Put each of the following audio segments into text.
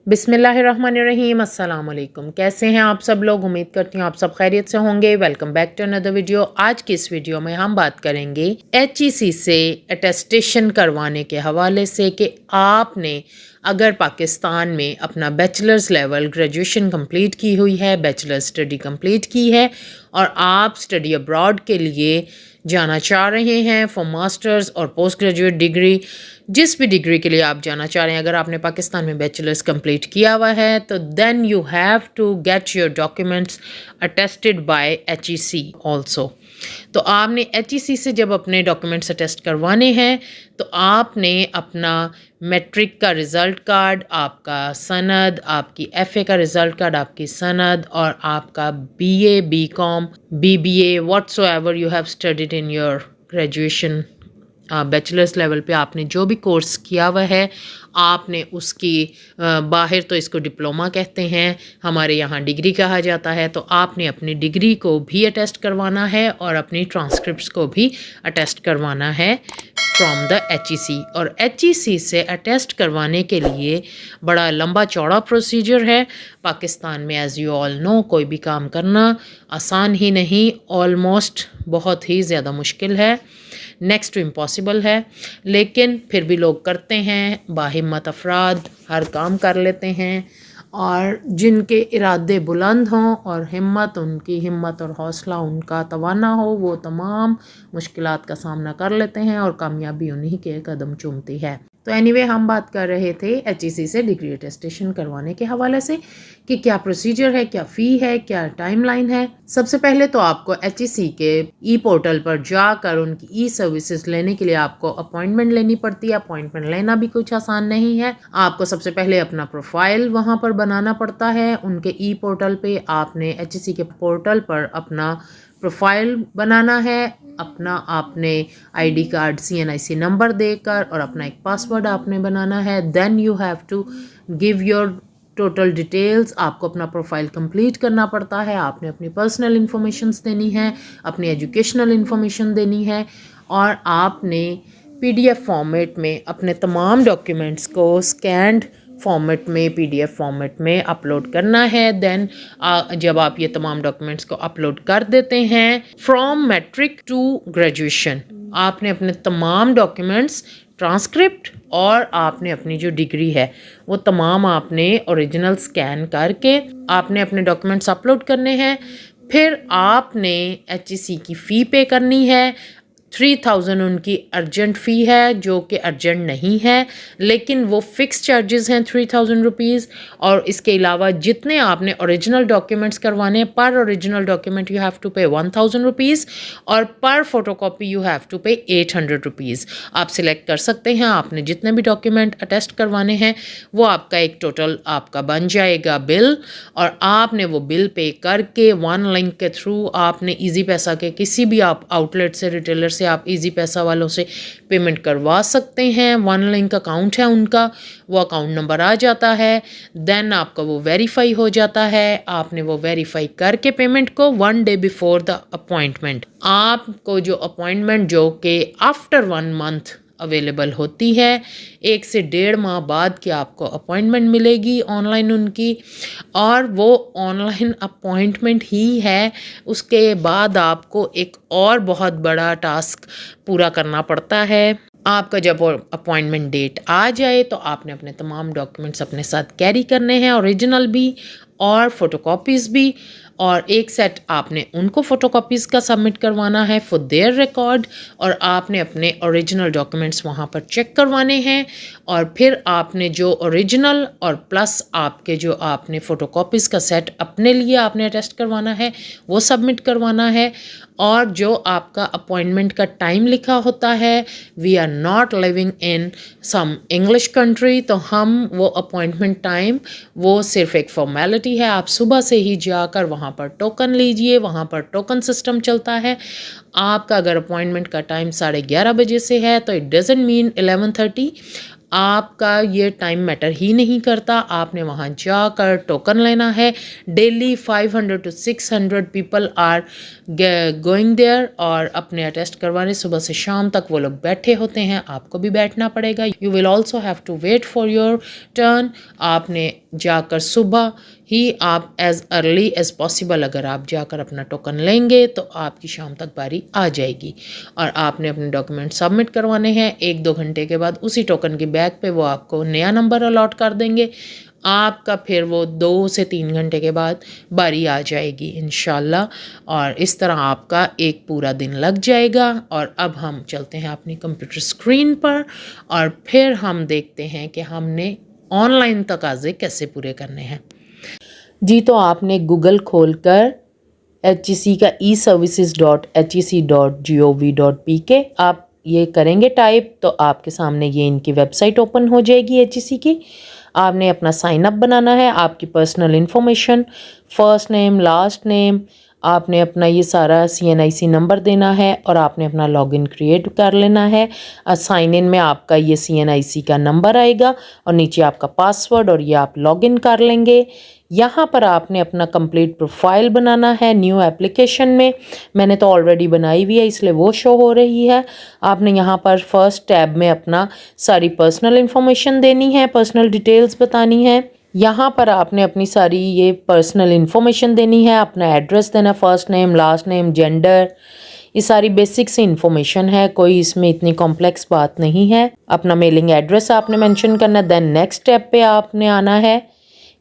बिस्मिल्लाहिर्रहमानिर्रहीम अस्सलाम वालेकुम। कैसे हैं आप सब लोग? उम्मीद करती हूँ आप सब खैरियत से होंगे। Welcome back to another video. आज की इस वीडियो में हम बात करेंगे HEC से अटेस्टेशन करवाने के हवाले से कि आपने अगर पाकिस्तान में अपना बैचलर्स लेवल ग्रेजुएशन कंप्लीट की हुई है, बैचलर स्टडी कंप्लीट की है और आप स्टडी अब्रॉड के लिए जाना चाह रहे हैं फॉर मास्टर्स और पोस्ट ग्रेजुएट डिग्री, जिस भी डिग्री के लिए आप जाना चाह रहे हैं, अगर आपने पाकिस्तान में बैचलर्स कंप्लीट किया हुआ है तो then you have to get your documents attested by HEC also. तो आपने HEC से जब अपने डॉक्यूमेंट्स अटेस्ट करवाने हैं तो आपने अपना मैट्रिक का रिज़ल्ट कार्ड, आपका सनद, आपकी FA का रिज़ल्ट कार्ड, आपकी सनद और आपका BA, BCom, BBA whatsoever you have studied in your graduation bachelors level पे आपने जो भी कोर्स किया हुआ है, आपने उसकी बाहर तो इसको डिप्लोमा कहते हैं, हमारे यहाँ डिग्री कहा जाता है। तो आपने अपनी डिग्री को भी अटेस्ट करवाना है और अपनी ट्रांसक्रिप्ट्स को भी अटेस्ट करवाना है फ्रॉम द HEC। और HEC से अटेस्ट करवाने के लिए बड़ा लंबा चौड़ा प्रोसीजर है। पाकिस्तान में एज़ यू ऑल नो कोई भी काम करना आसान ही नहीं, ऑलमोस्ट बहुत ही ज़्यादा मुश्किल है, नेक्स्ट टू इम्पॉसिबल है, लेकिन फिर भी लोग करते हैं। बाहिम्मत अफराद हर काम कर लेते हैं और जिनके इरादे बुलंद हों और उनकी हिम्मत और हौसला उनका तवाना हो, वो तमाम मुश्किलात का सामना कर लेते हैं और कामयाबी उन्हीं के कदम चूमती है। तो एनीवे हम बात कर रहे थे HEC से डिग्री अटेस्टेशन करवाने के हवाले से कि क्या प्रोसीजर है, क्या फ़ी है, क्या टाइमलाइन है। सबसे पहले तो आपको HEC के ई पोर्टल पर जाकर उनकी ई सर्विसेज लेने के लिए आपको अपॉइंटमेंट लेनी पड़ती है। अपॉइंटमेंट लेना भी कुछ आसान नहीं है। आपको सबसे पहले अपना प्रोफाइल वहाँ पर बनाना पड़ता है उनके ई पोर्टल पे। आपने HEC के पोर्टल पर अपना प्रोफाइल बनाना है, अपना आपने ID कार्ड CNIC नंबर देकर और अपना एक पासवर्ड आपने बनाना है। Then you have to give your total details. आपको अपना प्रोफाइल कंप्लीट करना पड़ता है। आपने अपनी पर्सनल इन्फॉर्मेशंस देनी है, अपनी एजुकेशनल इन्फॉर्मेशन देनी है और आपने PDF फॉर्मेट में अपने तमाम डॉक्यूमेंट्स को स्कैन्ड फॉर्मेट में, PDF फॉर्मेट में अपलोड करना है। देन जब आप ये तमाम डॉक्यूमेंट्स को अपलोड कर देते हैं फ्रॉम मैट्रिक टू ग्रेजुएशन, आपने अपने तमाम डॉक्यूमेंट्स, ट्रांसक्रिप्ट और आपने अपनी जो डिग्री है वो तमाम आपने ओरिजिनल स्कैन करके आपने अपने डॉक्यूमेंट्स अपलोड करने हैं। फिर आपने HEC की फ़ी पे करनी है। 3000 उनकी अर्जेंट फ़ी है जो कि अर्जेंट नहीं है, लेकिन वो फ़िक्स चार्जेस हैं 3000 रुपीज़। और इसके अलावा जितने आपने ओरिजिनल डॉक्यूमेंट्स करवाने हैं, पर original document you have to pay 1000 rupees और पर फोटोकॉपी यू हैव टू पे 800 रुपीज़। आप सिलेक्ट कर सकते हैं आपने जितने भी डॉक्यूमेंट अटेस्ट करवाने हैं, वो आपका एक टोटल आपका बन जाएगा बिल और आपने वो बिल पे करके वन लिंक के थ्रू आपने ईजी पैसा के किसी भी आप आउटलेट से, रिटेलर से आप इजी पैसा वालों से पेमेंट करवा सकते हैं। वन लिंक अकाउंट है उनका, वो अकाउंट नंबर आ जाता है। देन आपका वो वेरीफाई हो जाता है। आपने वो वेरीफाई करके पेमेंट को 1 डे बिफोर द अपॉइंटमेंट, आपको जो अपॉइंटमेंट जो कि आफ्टर 1 मंथ अवेलेबल होती है, 1 से 1.5 माह बाद की आपको अपॉइंटमेंट मिलेगी ऑनलाइन उनकी, और वो ऑनलाइन अपॉइंटमेंट ही है। उसके बाद आपको एक और बहुत बड़ा टास्क पूरा करना पड़ता है। आपका जब अपॉइंटमेंट डेट आ जाए तो आपने अपने तमाम डॉक्यूमेंट्स अपने साथ कैरी करने हैं, ओरिजिनल भी और फोटोकॉपीज़ भी, और एक सेट आपने उनको फ़ोटोकॉपीज़ का सबमिट करवाना है फॉर देयर रिकॉर्ड, और आपने अपने ओरिजिनल डॉक्यूमेंट्स वहाँ पर चेक करवाने हैं। और फिर आपने जो ओरिजिनल और प्लस आपके जो आपने फ़ोटोकॉपीज़ का सेट अपने लिए आपने अटेस्ट करवाना है वो सबमिट करवाना है। और जो आपका अपॉइंटमेंट का टाइम लिखा होता है, we are not living in some English country, तो हम वो अपॉइंटमेंट टाइम वो सिर्फ एक फॉर्मेलिटी है। आप सुबह से ही जाकर वहाँ पर टोकन लीजिए, वहाँ पर टोकन सिस्टम चलता है। आपका अगर अपॉइंटमेंट का टाइम 11:30 बजे से है तो इट डज़ंट मीन 11:30। आपका ये टाइम मैटर ही नहीं करता। आपने वहाँ जाकर टोकन लेना है। Daily 500 to 600 people are going there और अपने अटेस्ट करवाने सुबह से शाम तक वो लोग बैठे होते हैं। आपको भी बैठना पड़ेगा। You will also have to wait for your turn. आपने जाकर सुबह ही आप एज़ अर्ली एज़ पॉसिबल अगर आप जाकर अपना टोकन लेंगे तो आपकी शाम तक बारी आ जाएगी और आपने अपने डॉक्यूमेंट सबमिट करवाने हैं। 1-2 घंटे के बाद उसी टोकन की बैग पे वो आपको नया नंबर अलॉट कर देंगे। आपका फिर वो 2 से 3 घंटे के बाद बारी आ जाएगी इंशाल्लाह और इस तरह आपका एक पूरा दिन लग जाएगा। और अब हम चलते हैं अपनी कंप्यूटर स्क्रीन पर और फिर हम देखते हैं कि हमने ऑनलाइन तकाज़े कैसे पूरे करने हैं। जी, तो आपने गूगल खोलकर HEC का eservices.hec.gov.pk आप ये करेंगे टाइप तो आपके सामने ये इनकी वेबसाइट ओपन हो जाएगी HEC की। आपने अपना साइन अप बनाना है, आपकी personal information, first name, last name, आपने अपना ये सारा CNIC नंबर देना है और आपने अपना लॉगिन क्रिएट कर लेना है। साइन इन में आपका ये CNIC का नंबर आएगा और नीचे आपका पासवर्ड और ये आप लॉगिन कर लेंगे। यहाँ पर आपने अपना कंप्लीट प्रोफाइल बनाना है न्यू एप्लीकेशन में। मैंने तो ऑलरेडी बनाई हुई है इसलिए वो शो हो रही है। आपने यहाँ पर फर्स्ट टैब में अपना सारी पर्सनल इन्फॉर्मेशन देनी है, पर्सनल डिटेल्स बतानी है। यहाँ पर आपने अपनी सारी ये पर्सनल इन्फॉर्मेशन देनी है, अपना एड्रेस देना, first name, last name, gender, ये सारी बेसिक सी इन्फॉर्मेशन है, कोई इसमें इतनी कॉम्प्लेक्स बात नहीं है। अपना मेलिंग एड्रेस आपने मेंशन करना है। देन नेक्स्ट स्टेप पे आपने आना है।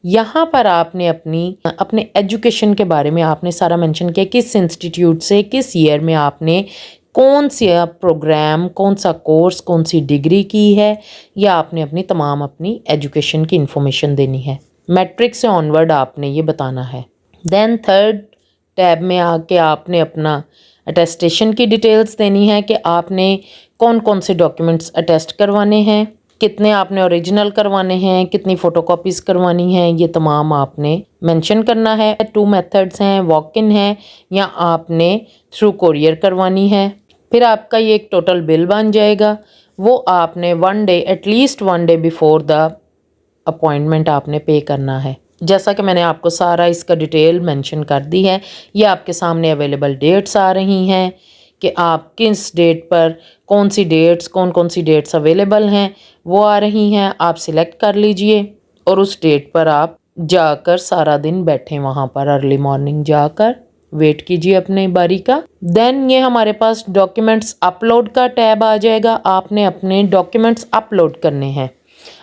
यहाँ पर आपने अपने एजुकेशन के बारे में आपने सारा मेंशन किया, किस इंस्टीट्यूट से किस ईयर में आपने कौन सा प्रोग्राम, कौन सा कोर्स, कौन सी डिग्री की है, या आपने अपनी एजुकेशन की इन्फॉर्मेशन देनी है। मैट्रिक से ऑनवर्ड आपने ये बताना है। देन थर्ड टैब में आके आपने अपना अटेस्टेशन की डिटेल्स देनी है कि आपने कौन कौन से डॉक्यूमेंट्स अटेस्ट करवाने हैं, कितने आपने ओरिजिनल करवाने हैं, कितनी फ़ोटोकॉपीज़ करवानी हैं, ये तमाम आपने मेंशन करना है। 2 मेथड्स हैं, वॉक इन है या आपने थ्रू कोरियर करवानी है। फिर आपका ये एक टोटल बिल बन जाएगा, वो आपने 1 day at least 1 day before the appointment आपने पे करना है। जैसा कि मैंने आपको सारा इसका डिटेल मेंशन कर दी है। ये आपके सामने अवेलेबल डेट्स आ रही हैं कि आप किस डेट पर कौन सी डेट्स अवेलेबल हैं वो आ रही हैं। आप सिलेक्ट कर लीजिए और उस डेट पर आप जाकर सारा दिन बैठें वहाँ पर, अर्ली मॉर्निंग जाकर वेट कीजिए अपने बारी का। देन ये हमारे पास डॉक्यूमेंट्स अपलोड का टैब आ जाएगा। आपने अपने डॉक्यूमेंट्स अपलोड करने हैं।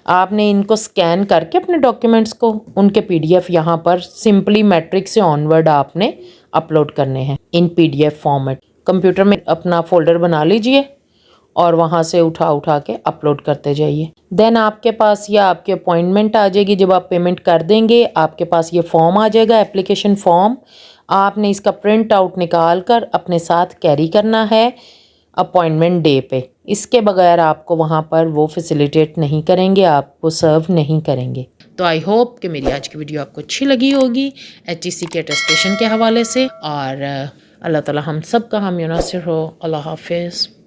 आपने इनको स्कैन करके अपने डॉक्यूमेंट्स को उनके PDF यहाँ पर सिंपली मैट्रिक से ऑनवर्ड आपने अपलोड करने हैं इन PDF फॉर्मेट। कंप्यूटर में अपना फोल्डर बना लीजिए और वहाँ से उठा के अपलोड करते जाइए। देन आपके पास या आपकी अपॉइंटमेंट आ जाएगी। जब आप पेमेंट कर देंगे आपके पास ये फॉर्म आ जाएगा, एप्लीकेशन फॉर्म। आपने इसका प्रिंट आउट निकाल कर अपने साथ कैरी करना है अपॉइंटमेंट डे पे। इसके बगैर आपको वहाँ पर वो फैसिलिटेट नहीं करेंगे, आपको सर्व नहीं करेंगे। तो आई होप कि मेरी आज की वीडियो आपको अच्छी लगी होगी HEC के अटेस्टेशन के हवाले से। और अल्लाह ताला हम सब का हामी नासिर हो। अल्लाह हाफिज़।